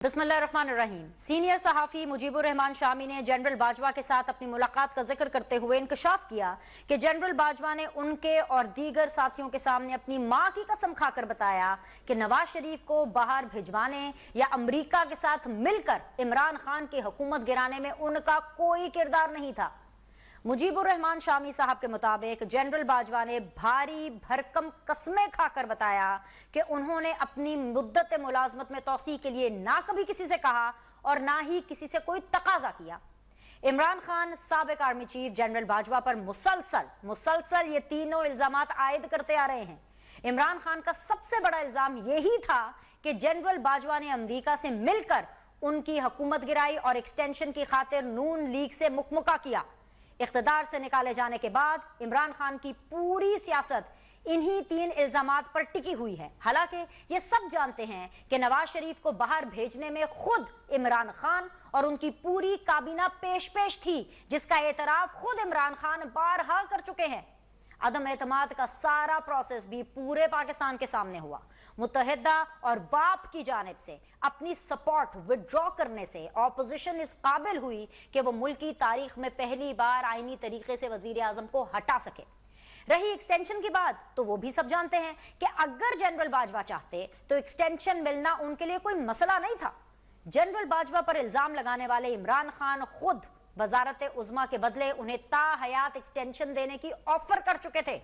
बिस्मिल्लाहिर्रहमानिर्रहीम। सीनियर सहाफ़ी मुजीबुर रहमान शामी ने जनरल बाजवा के साथ अपनी मुलाकात का जिक्र करते हुए इंकशाफ किया कि जनरल बाजवा ने उनके और दीगर साथियों के सामने अपनी मां की कसम खाकर बताया कि नवाज शरीफ को बाहर भिजवाने या अमरीका के साथ मिलकर इमरान खान की हुकूमत गिराने में उनका कोई किरदार नहीं था। मुजीबुर रहमान शामी साहब के मुताबिक जनरल बाजवा ने भारी भरकम कस्में खाकर बताया कि उन्होंने अपनी मुद्दत मुलाजमत में तौसी के लिए ना कभी किसी से कहा और ना ही किसी से कोई तकाजा किया। इमरान खान साबिक आर्मी चीफ जनरल बाजवा पर मुसलसल ये तीनों इल्जामात आयद करते आ रहे हैं। इमरान खान का सबसे बड़ा इल्जाम यही था कि जनरल बाजवा ने अमरीका से मिलकर उनकी हुकूमत गिराई और एक्सटेंशन की खातिर नून लीग से मुकमुका किया। इख्तिदार से निकाले जाने के बाद इमरान खान की पूरी सियासत इन्हीं तीन इल्जामात पर टिकी हुई है। हालांकि ये सब जानते हैं कि नवाज शरीफ को बाहर भेजने में खुद इमरान खान और उनकी पूरी काबीना पेश थी, जिसका एतराफ खुद इमरान खान बारहा कर चुके हैं। अदम एतमाद का सारा प्रोसेस भी पूरे पाकिस्तान के सामने हुआ। मुत्तहिदा और बाप की जानिब से अपनी सपोर्ट विड्रॉ करने से ऑपोजिशन इस काबिल हुई कि वो मुल्क की तारीख में पहली बार आईनी तरीके से वजीर आजम को हटा सके। रही एक्सटेंशन की बात, तो वो भी सब जानते हैं कि अगर जनरल बाजवा चाहते तो एक्सटेंशन मिलना उनके लिए कोई मसला नहीं था। जनरल बाजवा पर इल्जाम लगाने वाले इमरान खान खुद वजारत उज़्मा के बदले उन्हें ताहयात एक्सटेंशन देने की ऑफर कर चुके थे।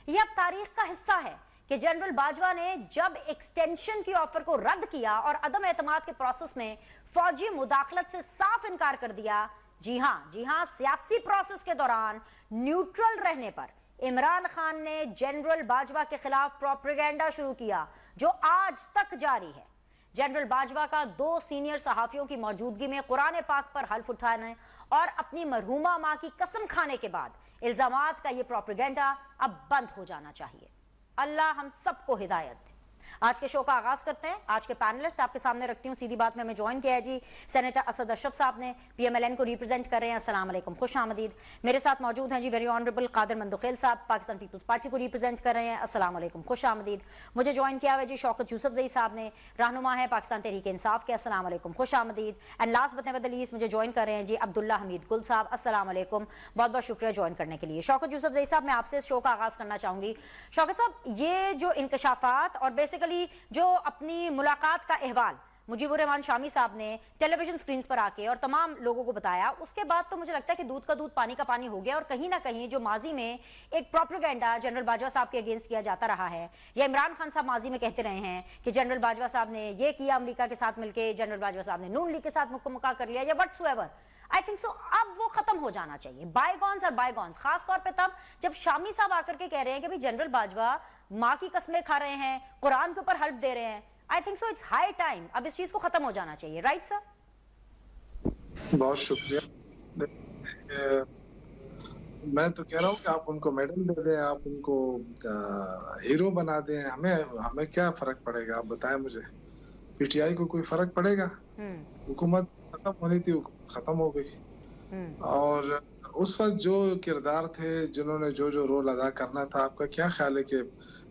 यह अब तारीख का हिस्सा है कि जनरल बाजवा ने जब एक्सटेंशन की ऑफर को रद्द किया और अदम एतमाद के प्रोसेस में फौजी मुदाखलत से साफ इनकार कर दिया। जी हां, सियासी प्रोसेस के दौरान न्यूट्रल रहने पर इमरान खान ने जनरल बाजवा के खिलाफ प्रोपेगेंडा शुरू किया, जो आज तक जारी है। जनरल बाजवा का दो सीनियर सहाफियों की मौजूदगी में कुरान पाक पर हल्फ उठाने और अपनी मरहूमा मां की कसम खाने के बाद इल्जामात का यह प्रोपेगेंडा अब बंद हो जाना चाहिए। अल्लाह हम सबको हिदायत दे। आज के शो का आगाज करते हैं। आज के पैनलिस्ट आपके सामने रखती हूँ। सीधी बात में हमें ज्वाइन किया है जी सेनेटर असद अशरफ साहब ने, पीएमएलएन को रिप्रेजेंट कर रहे हैं। अस्सलाम वालेकुम, खुश आमदीद। मेरे साथ मौजूद हैं जी वेरी ऑनरेबल कादिर मंदुखेल साहब, पाकिस्तान पीपल्स पार्टी को रिप्रेजेंट कर रहे हैं। अस्सलाम वालेकुम, खुश आमदीद। मुझे ज्वाइन किया हुआ जी शौकत यूसुफजई साहब ने, रहनुमा है पाकिस्तान तहरीक इंसाफ के। अस्सलाम वालेकुम, खुश आमदीद। And last but never the least मुझे ज्वाइन कर रहे हैं जी अब्दुल्ला हमीद गुल साहब। अस्सलाम वालेकुम, बहुत बहुत शुक्रिया ज्वाइन करने के लिए। शौकत यूसुफजई साहब, मैं आपसे इस शो का आगाज करना चाहूंगी। शौकत साहब, ये जो इंकशाफात और बेसिकली जो अपनी मुलाकात का अहवाल मुजीबुर रहमान शामी साहब ने टेलीविजन स्क्रीन पर आके और तमाम लोगों को बताया, उसके बाद तो मुझे लगता है कि दूध का दूध पानी का पानी हो गया। और कहीं ना कहीं जो माजी में एक प्रोपेगेंडा जनरल बाजवा साहब के अगेंस्ट किया जाता रहा है, या इमरान खान साहब माजी में कहते रहे हैं कि जनरल बाजवा साहब ने ये किया अमेरिका के साथ मिलकर, जनरल बाजवा साहब ने नून लीग के साथ मुकम्मल कर लिया, या व्हाट्सएवर, आई थिंक सो अब वो खत्म हो जाना चाहिए। बायगॉन्स और बायगॉन्स, खास तौर पे तब जब शामी साहब आकर के कह रहे हैं कि भाई जनरल बाजवा माँ की कसमें खा रहे हैं, कुरान के ऊपर हल्फ दे रहे हैं। I think so it's high time, अब इस चीज को खत्म हो जाना चाहिए। Right sir? बहुत शुक्रिया। मैं तो कह रहा हूँ कि आप उनको मेडल दे दें, आप उनको हीरो बना दें। हमें क्या फर्क पड़ेगा, आप बताएं मुझे। पीटीआई को कोई फर्क पड़ेगा? हुकूमत खत्म होनी थी, खत्म हो गई। और उस वक्त जो किरदार थे, जिन्होंने जो रोल अदा करना था, आपका क्या ख्याल है कि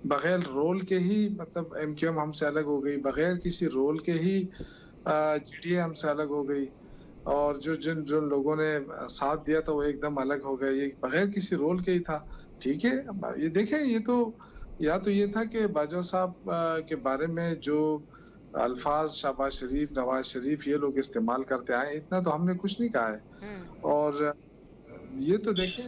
बगैर रोल के ही, मतलब एमक्यूएम हमसे अलग हो गई, बगैर किसी रोल के ही जीडीए हमसे अलग हो गई, और जिन लोगों ने साथ दिया था वो एकदम अलग हो गए, ये बगैर किसी रोल के ही था। ठीक है, ये देखें, ये तो या तो ये था कि बाजवा साहब के बारे में जो अल्फाज शहबाज शरीफ, नवाज शरीफ ये लोग इस्तेमाल करते आए, इतना तो हमने कुछ नहीं कहा है। और ये तो देखें,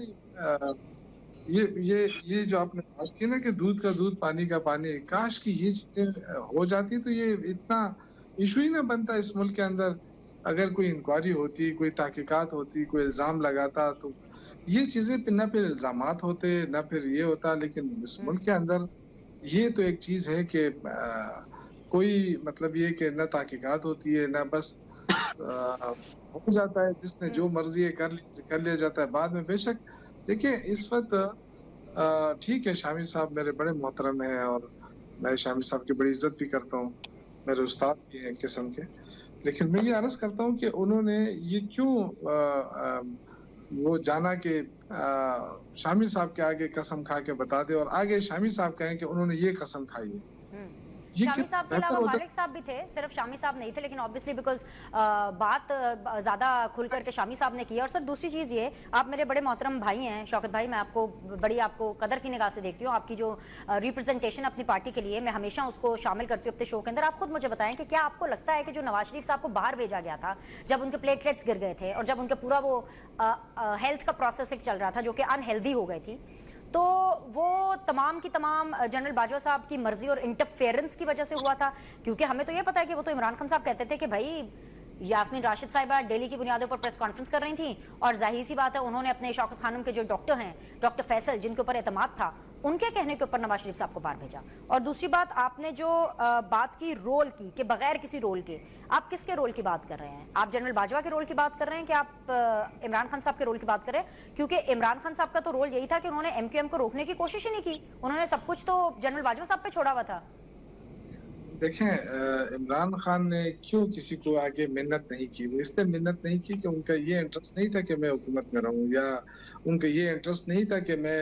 ये जो आपने बात की ना कि दूध का दूध पानी का पानी, काश कि ये चीजें हो जाती तो ये इतना इशू ही ना बनता इस मुल्क के अंदर। अगर कोई इंक्वायरी होती, कोई तहकीकात होती, कोई इल्जाम लगाता, तो ये चीजें न फिर इल्जामात होते, न फिर ये होता। लेकिन इस मुल्क के अंदर ये तो एक चीज है कि कोई मतलब ये कि न तहकीकात होती है, न बस हो जाता है, जिसने जो मर्जी है कर लिया जाता है बाद में। बेशक देखिए, इस वक्त ठीक है, शामी साहब मेरे बड़े मोहतरम हैं और मैं शामी साहब की बड़ी इज्जत भी करता हूँ, मेरे उस्ताद भी हैं किस्म के। लेकिन मैं ये अर्ज करता हूँ कि उन्होंने ये क्यों वो जाना कि शामी साहब के आगे कसम खा के बता दे और आगे शामी साहब कहें कि उन्होंने ये कसम खाई है। शामी साहब के अलावा मालिक साहब भी थे, सिर्फ शामी साहब नहीं थे, लेकिन ऑब्वियसली बिकॉज बात ज्यादा खुल करके शामी साहब ने की। और सर दूसरी चीज ये, आप मेरे बड़े मोहतरम भाई हैं शौकत भाई, मैं आपको बड़ी आपको कदर की निगाह से देखती हूँ, आपकी जो रिप्रेजेंटेशन अपनी पार्टी के लिए मैं हमेशा उसको शामिल करती हूँ अपने शो के अंदर। आप खुद मुझे बताएं कि क्या आपको लगता है कि जो नवाज शरीफ साहब को बाहर भेजा गया था जब उनके प्लेटलेट्स गिर गए थे और जब उनके पूरा वो हेल्थ का प्रोसेसिंग चल रहा था जो कि अनहेल्दी हो गई थी, तो वो तमाम की तमाम जनरल बाजवा साहब की मर्जी और इंटरफेरेंस की वजह से हुआ था? क्योंकि हमें तो ये पता है कि वो तो इमरान खान साहब कहते थे कि भाई यास्मीन राशिद साहिबा डेली की बुनियादों पर प्रेस कॉन्फ्रेंस कर रही थी और जाहिर सी बात है उन्होंने अपने शौकत खानम के जो डॉक्टर हैं, डॉक्टर फैसल, जिनके ऊपर एतमाद था, उनके कहने के ऊपर नवाज शरीफ साहब को बाहर भेजा। और दूसरी बात, आपने जो बात की रोल की कि बगैर किसी रोल के, आप किसके रोल की बात कर रहे हैं? आप जनरल बाजवा के रोल की बात कर रहे हैं कि आप इमरान खान साहब के रोल की बात कर रहे हैं? क्योंकि इमरान खान साहब का तो रोल यही था कि उन्होंने MQM को रोकने की कोशिश ही नहीं की, उन्होंने सब कुछ तो जनरल बाजवा साहब पे छोड़ा हुआ था। देखें, इमरान खान ने क्यों किसी को आगे मिन्नत नहीं की? वो इसलिए मिन्नत नहीं की कि उनका ये इंटरेस्ट नहीं था कि मैं हुकूमत में रहूं, या उनका ये इंटरेस्ट नहीं था कि मैं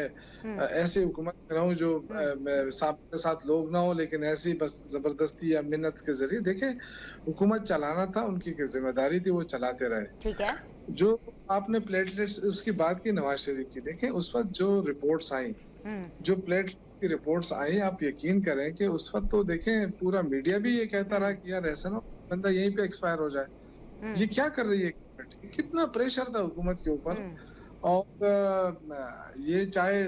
ऐसे हुकूमत में रहूं जो साथ के साथ लोग ना हो, लेकिन ऐसी बस जबरदस्ती या मिन्नत के जरिए। देखें, हुकूमत चलाना था, उनकी जिम्मेदारी थी, वो चलाते रहे। ठीक है। जो आपने प्लेटलेट्स उसकी बात की नवाज शरीफ की, देखें उस वक्त जो रिपोर्ट्स आई, जो प्लेटलेट्स की रिपोर्ट्स आई, आप यकीन करें कि उस वक्त तो देखें पूरा मीडिया भी ये कहता रहा कि यार ऐसा ना बंदा यहीं पे एक्सपायर हो जाए। ये क्या कर रही है गवर्नमेंट? कितना प्रेशर था हुकूमत के ऊपर। और ये चाहे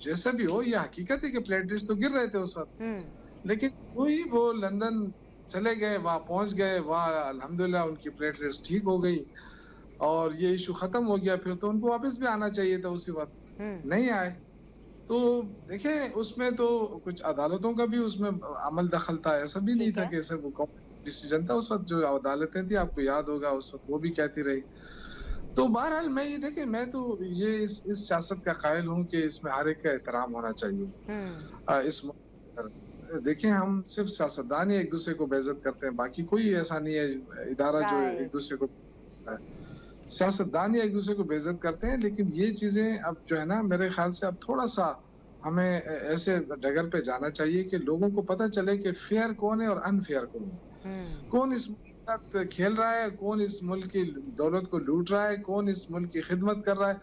जैसा भी हो, ये हकीकत है कि प्लेटलेट्स तो गिर रहे थे उस वक्त, लेकिन वही वो लंदन चले गए, वहां पहुंच गए, वहां अल्हम्दुलिल्लाह उनकी प्लेटलेट्स ठीक हो गई और ये इशू खत्म हो गया। फिर तो उनको वापस भी आना चाहिए था उसी वक्त, नहीं आए। तो देखिए, उसमें तो कुछ अदालतों का भी उसमें अमल दखल था, ऐसा भी नहीं था कि सिर्फ डिसीजन था। उस वक्त जो अदालतें थी, आपको याद होगा, उस वक्त वो भी कहती रही। तो बहरहाल मैं ये देखे, मैं तो ये इस सियासत का कायल हूँ कि इसमें हर एक का एहतराम होना चाहिए। इस देखें, हम सिर्फ सियासतदान ही एक दूसरे को बेइज्जत करते हैं, बाकी कोई ऐसा नहीं है इदारा जो एक दूसरे को, सियासतदान ही एक दूसरे को बेइज्जत करते हैं। लेकिन ये चीजें अब जो है ना, मेरे ख्याल से अब थोड़ा सा हमें ऐसे डगर पे जाना चाहिए कि लोगों को पता चले कि फेयर कौन है और अनफेयर कौन है, कौन इस साथ खेल रहा है, कौन इस मुल्क की दौलत को लूट रहा है, कौन इस मुल्क की खिदमत कर रहा है।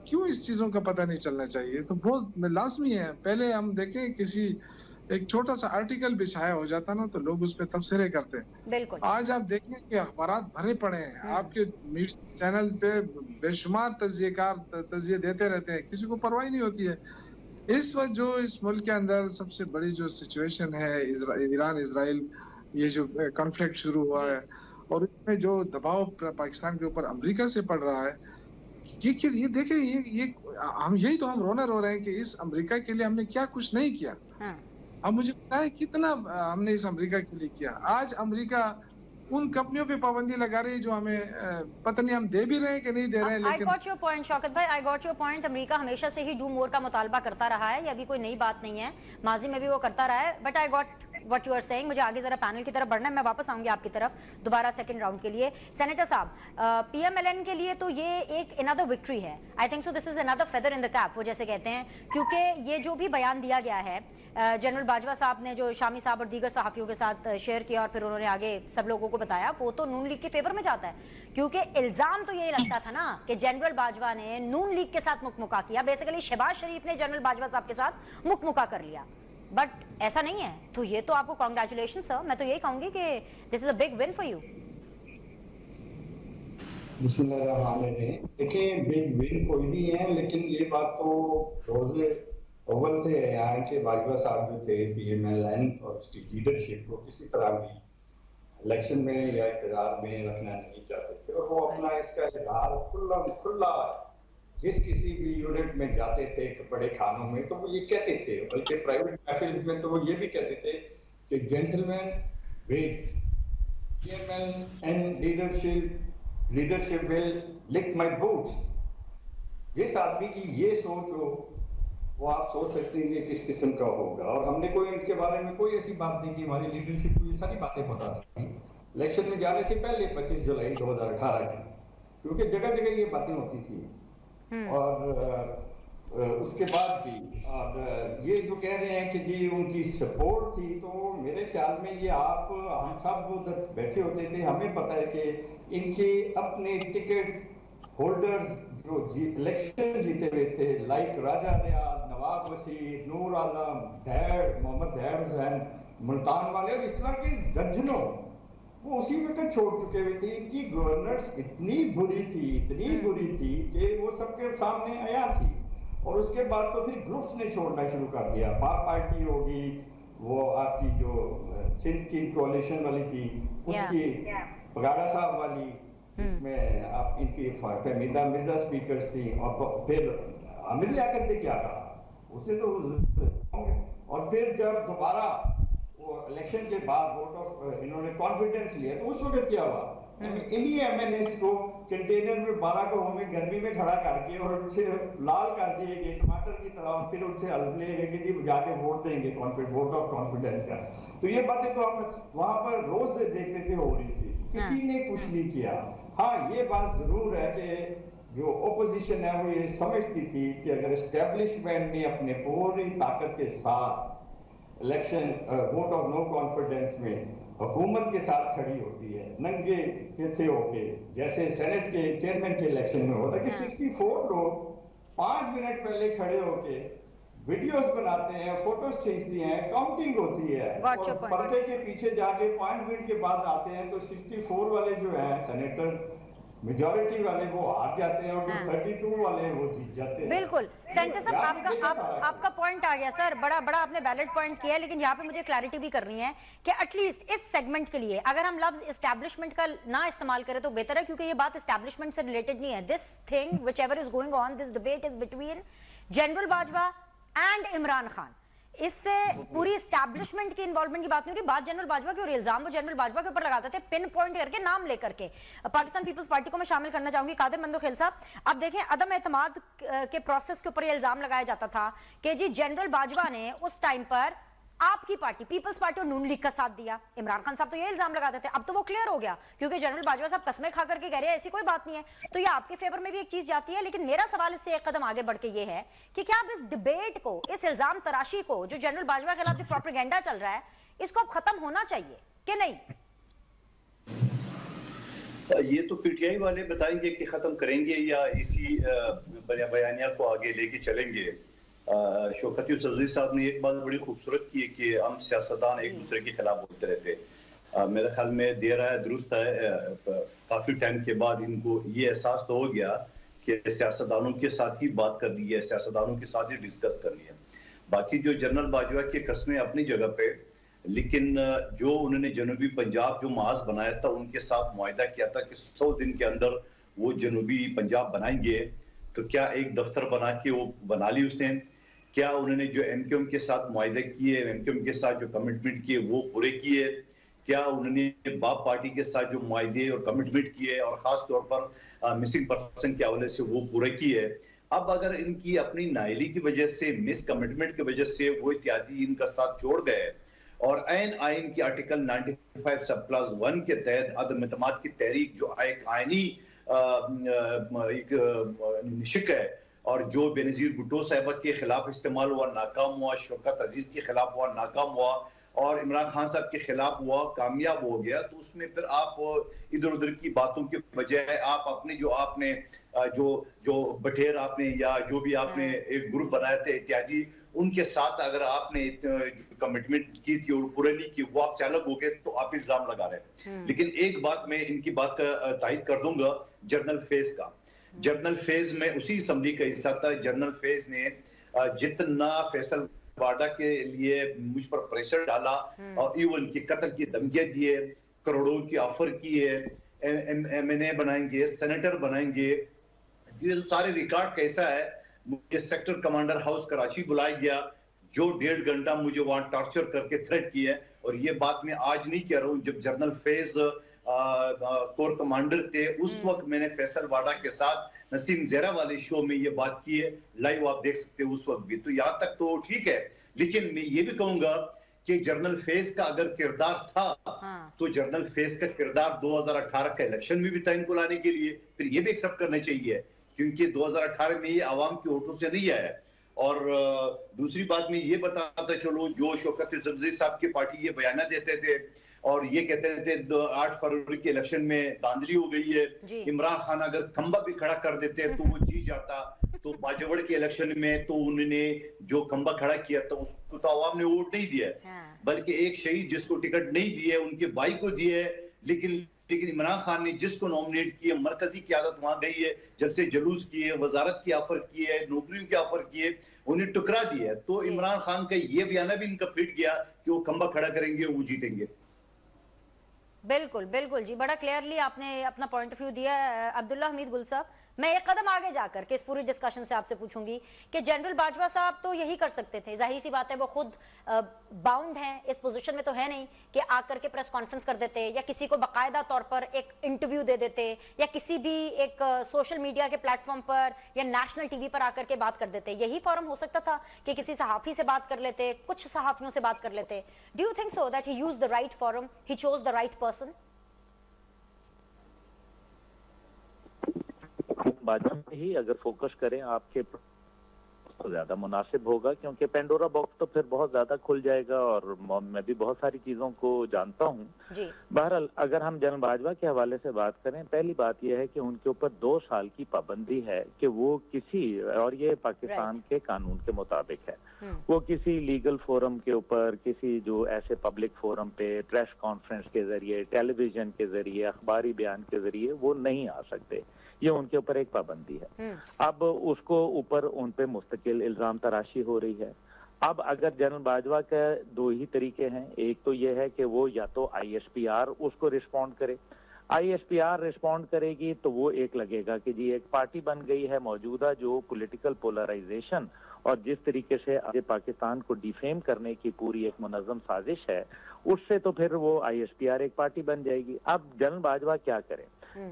क्यों इस चीजों का पता नहीं चलना चाहिए? तो बहुत लाजमी है। पहले हम देखें, किसी एक छोटा सा आर्टिकल भी छाया हो जाता ना, तो लोग उस पर तबसरे करते हैं। बिल्कुल। आज आप देखें कि अखबारात भरे पड़े हैं, आपके चैनल पे बेशुमार तजिए देते रहते हैं, किसी को परवाह नहीं होती है। इस वक्त जो इस मुल्क के अंदर सबसे बड़ी जो सिचुएशन है, ईरान इजराइल ये जो कॉन्फ्लिक्ट शुरू हुआ है, और इसमें जो दबाव पाकिस्तान के ऊपर अमेरिका से पड़ रहा है, ये देखें, ये हम यही तो हम रोना रो रहे हैं कि इस अमेरिका के लिए हमने क्या कुछ नहीं किया। अब मुझे पता है कितना हमने इस अमेरिका के लिए किया। आज अमेरिका उन कंपनियों पे पाबंदी लगा रही है जो हमें पता नहीं हम दे भी रहे हैं कि नहीं दे रहे हैं। लेकिन I got your point, Shaukat भाई, I got your point। America हमेशा से ही डू मोर का मुतालबा करता रहा है, ये अभी कोई नई बात नहीं है, माजी में भी वो करता रहा है। But I got what you are saying। मुझे आगे जरा पैनल की तरफ बढ़ना है, मैं वापस आऊंगी आपकी तरफ दोबारा सेकंड राउंड के लिए। सेनेटर साहब, PMLN के लिए तो ये एक अनदर विक्ट्री है। I think so this is another feather in the cap, वो जैसे कहते हैं, क्योंकि ये जो भी बयान दिया गया है जनरल बाजवा साहब ने, जो शामी साहब और दीगर सहाफियों के साथ शेयर किया और फिर उन्होंने आगे सब लोगों को बताया, वो तो नून लीग के फेवर में जाता है। क्योंकि इल्जाम तो ये लगता था ना कि जनरल बाजवा ने नून लीग के साथ मुकमुका किया, बेसिकली शहबाज शरीफ ने जनरल बाजवा साहब के साथ मुकमुका कर लिया। बट ऐसा नहीं है, तो ये तो आपको कांग्रेचुलेशन सर, मैं तो यही कहूंगी कि this is a big win for you. देखिए, बिग विन कोई नहीं है, लेकिन ये बात तो रोज अव्वल से यहाँ के बाजवा साहब जो थे, PMLN और उसकी लीडरशिप को किसी तरह भी इलेक्शन में या इक़्तिदार में रखना नहीं चाहते थे, और वो अपना इसका इजहार खुला जिस किसी भी यूनिट में जाते थे, बड़े खानों में, तो वो ये कहते थे, बल्कि प्राइवेट महफिल में तो वो ये भी कहते थे कि gentleman wait, PMLN leadership will lick my boots. जिस आदमी की ये सोच हो, वो आप सोच सकते हैं कि किस किस्म का होगा। और हमने कोई इनके बारे में कोई ऐसी बात नहीं की, हमारी लीडरशिप को ये सारी बातें पता थी इलेक्शन में जाने से पहले 25 जुलाई 2018 की, क्योंकि जगह जगह ये बातें होती थी। और उसके बाद भी अब ये जो कह रहे हैं कि जी उनकी सपोर्ट थी, तो मेरे ख्याल में ये हम सब उधर बैठे होते थे, हमें पता है कि इनके अपने टिकट होल्डर जो इलेक्शन जीते हुए थे, लाइक राजा रियाज, नवाब वसीम, नूर आलम, मोहम्मद धैर हुसैन, मुल्तान वाले और इस तरह के दर्जनों, वो उसी वक्त छोड़ चुके हुए थे। इनकी गवर्नेंस इतनी बुरी थी कि वो सबके सामने आया थी। और उसके बाद तो फिर ग्रुप्स ने छोड़ना शुरू कर दिया। बाप पार्टी होगी, वो आपकी जो सिंध की कोalition वाली थी, उसकी बगाड़ा साहब वाली, इसमें आप इनकी फहमीदा मिर्जा स्पीकर थी, और फिर आमिर लियाकत ने क्या कहा उसने तो, और फिर जब दोबारा वो इलेक्शन के बाद वोट ऑफ इन्होंने कॉन्फिडेंस लिया, तो उस वक्त क्या हुआ, इन्हीं एमएनएस को कंटेनर में 12 को हमें गर्मी में खड़ा करके और उनसे लाल कर दिए टमाटर की तरह, और फिर उनसे हल्फ लेंगे कि जी जाके वोट देंगे, वोट ऑफ कॉन्फिडेंस का। तो ये बातें तो हम वहां पर रोज देखते थे हो रही थी, किसी ने कुछ नहीं किया। हाँ, ये बात जरूर है कि जो ओपोजिशन है वो ये समझती थी कि अगर एस्टेब्लिशमेंट ने अपने पूरी ताकत के साथ election vote of no confidence में हुकूमत के साथ खड़ी होती है, नंगे से होके, जैसे सेनेट के चेयरमैन के इलेक्शन में होता है कि 64 लोग 5 मिनट पहले खड़े होके वीडियोस बनाते हैं, फोटोज खींचती हैं, काउंटिंग होती है, और पर्दे के पीछे जाके 5 मिनट के बाद आते हैं तो 64 वाले जो हैं सेनेटर मेजॉरिटी वाले वो हार जाते हैं, और जो 32 वाले हैं वो जीत जाते हैं। बिल्कुल सेंटर साहब, आपका पॉइंट आ गया सर, बड़ा आपने वैलिड पॉइंट किया है, लेकिन यहाँ पे मुझे क्लैरिटी भी करनी है कि एटलीस्ट इस सेगमेंट के लिए अगर हम लफ्ज एस्टैब्लिशमेंट का ना इस्तेमाल करें तो बेहतर है, क्योंकि ये बात एस्टैब्लिशमेंट से रिलेटेड नहीं है। This thing which ever is going on, this debate is between general Bajwa and Imran Khan. इससे पूरी एस्टैब्लिशमेंट की इन्वॉल्वमेंट की बात नहीं हो रही, बात जनरल बाजवा की हो रही है। इल्जाम वो जनरल बाजवा के ऊपर लगाते थे, पिन पॉइंट करके, नाम लेकर के। पाकिस्तान पीपल्स पार्टी को मैं शामिल करना चाहूंगी, कादिर मंदोखेल साहब। अब देखें, अदम एतमाद के प्रोसेस के ऊपर ये इल्जाम लगाया जाता था कि जी जनरल बाजवा ने उस टाइम पर आपकी पार्टी पीपल्स पार्टी और नून लीग का साथ दिया। इमरान खान साहब तो ये इल्जाम लगाते थे, अब तो वो क्लियर हो गया क्योंकि जनरल बाजवा साहब कसमें खा करके कह रहे हैं ऐसी कोई बात नहीं है, तो ये आपके फेवर में भी एक चीज जाती है। लेकिन मेरा सवाल इससे एक कदम आगे बढ़ के ये है कि क्या आप इस डिबेट को, इस इल्जाम तराशी को जो जनरल बाजवा के खिलाफ जो प्रोपेगेंडा चल रहा है, इसको अब खत्म होना चाहिए कि नहीं? ये तो पीटीआई वाले बताएंगे कि खत्म करेंगे या इसी बयानिया को आगे लेके चलेंगे। शौकत यूसुफजई साहब ने एक बात बड़ी खूबसूरत की है कि हम सियासतदान एक दूसरे के खिलाफ बोलते रहते। मेरे ख्याल में देर है दुरुस्त है, काफी टाइम के बाद इनको ये एहसास तो हो गया कि सियासतदानों के साथ ही बात करनी है, सियासतदानों के साथ ही डिस्कस करनी है। बाकी जो जनरल बाजवा की कस्में अपनी जगह पे, लेकिन जो उन्होंने जनूबी पंजाब जो माज बनाया था, उनके साथ मुआहिदा किया था कि 100 दिन के अंदर वो जनूबी पंजाब बनाएंगे, तो क्या एक दफ्तर बना के वो बना ली उसने? क्या उन्होंने जो एमक्यूएम के साथ मुआहिदे किए, एमक्यूएम के साथ जो कमिटमेंट किए वो पूरे किए? क्या उन्होंने बाप पार्टी के साथ जो मुआहिदे और कमिटमेंट किए और खास तौर पर मिसिंग पर्सन के हवाले से वो पूरे किए? अब अगर इनकी अपनी नाइली की वजह से, मिस कमिटमेंट की वजह से वो इत्यादि इनका साथ छोड़ गए और ऐन आइन की आर्टिकल 95 सब क्लास 1 के तहत अदम एतमाद की तहरीक जो एक आइनी एक निशिक है और जो बेनजीर भुट्टो साहिबा के खिलाफ इस्तेमाल हुआ, नाकाम हुआ, शौकत अजीज के खिलाफ हुआ, नाकाम हुआ, और इमरान खान साहब के खिलाफ हुआ, कामयाब हो गया, तो उसमें फिर आप इधर उधर की बातों के बजाय आप अपने जो आपने जो बटेर आपने या जो भी आपने एक ग्रुप बनाए थे इत्यादि, उनके साथ अगर आपने जो कमिटमेंट की थी और पूरे नहीं की, वो आपसे अलग हो गए, तो आप इल्जाम लगा रहे हैं। लेकिन एक बात मैं इनकी बात का तायद कर दूंगा, जर्नल फेज का। जर्नल फेज में उसी असम्बली का हिस्सा था। जर्नल फेज ने जितना फैसल वाडा के लिए मुझ पर प्रेशर डाला और इवन की कत्ल की धमकियां दिए, करोड़ों की ऑफर किए, एमएनए बनाएंगे, सेनेटर बनाएंगे, ये सारे रिकॉर्ड कैसा है। मुझे सेक्टर कमांडर हाउस कराची बुलाया गया, जो 1.5 घंटा मुझे वहां टॉर्चर करके थ्रेट किए। और ये बात मैं आज नहीं कह रहा हूँ, जब जनरल फेज कोर कमांडर थे उस वक्त मैंने फैसल वाडा के साथ नसीम ज़ेरा वाले शो में ये बात की है, लाइव आप देख सकते हैं उस वक्त भी। तो यहाँ तक तो ठीक है, लेकिन मैं ये भी कहूंगा कि जनरल फेज का अगर किरदार था तो जनरल फेज का किरदार 2018 का इलेक्शन में भी था इनको लाने के लिए, फिर ये भी एक्सेप्ट करना चाहिए, क्योंकि 2018 में ये आवाम के वोटों से नहीं आया। और दूसरी बात मैं ये बताता चलूं, जो शौकत यूसुफजई साहब की पार्टी ये बयाना देते थे और ये कहते थे 8 फरवरी के इलेक्शन में धांधली हो गई है, इमरान खान अगर खंबा भी खड़ा कर देते तो वो जीत जाता। तो बाजवड़ के इलेक्शन में तो उन्होंने जो खंबा खड़ा किया था उसको तो आवाम ने वोट नहीं दिया, बल्कि एक शहीद जिसको टिकट नहीं दिए उनके भाई को दिए। लेकिन इमरान खान ने जिसको नॉमिनेट किए, मरकजी क़यादत वहां गई है, जलसे जुलूस किए, वजारत की ऑफर की है, नौकरियों की ऑफर किए, उन्हें टुकरा दिया। तो इमरान खान का ये बयाना भी इनका फिट गया कि वो खंबा खड़ा करेंगे, वो जीतेंगे। बिल्कुल बिल्कुल जी, बड़ा क्लियरली आपने अपना पॉइंट ऑफ व्यू दिया। अब्दुल्ला हमीद गुल साहब, मैं एक कदम आगे जाकर के इस पूरी डिस्कशन से आपसे पूछूंगी कि जनरल बाजवा साहब तो यही कर सकते थे, जाहिर सी बात है वो खुद बाउंड हैं, इस पोजीशन में तो है नहीं कि आकर के प्रेस कॉन्फ्रेंस कर देते या किसी को बाकायदा तौर पर एक इंटरव्यू दे देते या किसी भी एक सोशल मीडिया के प्लेटफॉर्म पर या नेशनल टीवी पर आकर के बात कर देते। यही फॉरम हो सकता था कि किसी सहाफी से बात कर लेते, कुछ सहाफियों से बात कर लेते। Do you think so that he used the right forum, he chose the right person? Bajwa में ही अगर फोकस करें आपके तो ज्यादा मुनासिब होगा, क्योंकि पेंडोरा बॉक्स तो फिर बहुत ज्यादा खुल जाएगा और मैं भी बहुत सारी चीजों को जानता हूँ। बहरहाल अगर हम जनरल बाजवा के हवाले से बात करें, पहली बात यह है कि उनके ऊपर 2 साल की पाबंदी है कि वो किसी, और ये पाकिस्तान के कानून के मुताबिक है, वो किसी लीगल फोरम के ऊपर, किसी जो ऐसे पब्लिक फोरम पे प्रेस कॉन्फ्रेंस के जरिए, टेलीविजन के जरिए, अखबारी बयान के जरिए वो नहीं आ सकते। ये उनके ऊपर एक पाबंदी है। अब उसको ऊपर उन पे मुस्तकिल इल्जाम तराशी हो रही है। अब अगर जनरल बाजवा के 2 ही तरीके हैं, एक तो ये है कि वो या तो ISPR उसको रिस्पॉन्ड करे, ISPR रिस्पॉन्ड करेगी तो वो एक लगेगा कि जी एक पार्टी बन गई है मौजूदा जो पॉलिटिकल पोलराइजेशन और जिस तरीके से आज पाकिस्तान को डिफेम करने की पूरी एक मुनज़्ज़म साजिश है, उससे तो फिर वो ISPR एक पार्टी बन जाएगी। अब जनरल बाजवा क्या करें?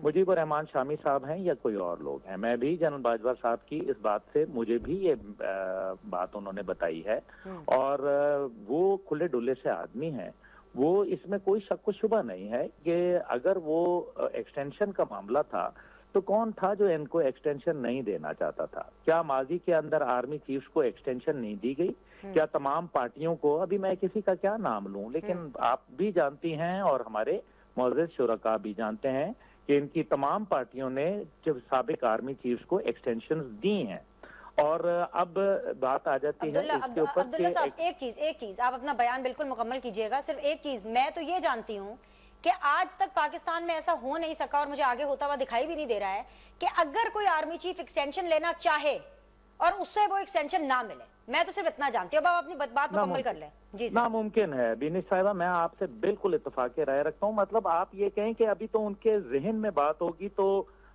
मुजीबुर रहमान शामी साहब हैं या कोई और लोग हैं, मैं भी जनरल बाजवा साहब की इस बात से, मुझे भी ये बात उन्होंने बताई है और वो खुले डुले से आदमी हैं। वो इसमें कोई शक व शुबा नहीं है कि अगर वो एक्सटेंशन का मामला था तो कौन था जो इनको एक्सटेंशन नहीं देना चाहता था? क्या माजी के अंदर आर्मी चीफ्स को एक्सटेंशन नहीं दी गई? क्या तमाम पार्टियों को, अभी मैं किसी का क्या नाम लूं, लेकिन आप भी जानती हैं और हमारे मौजूद शुरका भी जानते हैं कि इनकी तमाम पार्टियों ने जब साबिक आर्मी चीफ्स को एक्सटेंशन दी हैं। और अब बात आ जाती है इसके ऊपर। अब्दुल्ला साहब, एक चीज आप अपना बयान बिल्कुल मुकम्मल कीजिएगा। सिर्फ एक चीज मैं तो ये जानती हूँ कि आज तक पाकिस्तान में ऐसा हो नहीं सका और मुझे आगे होता हुआ दिखाई भी नहीं दे रहा है कि अगर कोई आर्मी चीफ एक्सटेंशन लेना चाहे और उससे वो एक्सटेंशन ना मिले। मैं तो सिर्फ इतना जानती हूँ। अब आप अपनी बात मुकम्मल कर लें। जी नामुमकिन है बिनिश साहिबा, मैं आपसे बिल्कुल इत्तेफाक राय रखता हूँ। मतलब आप ये कहें कि अभी तो उनके जहन में बात होगी तो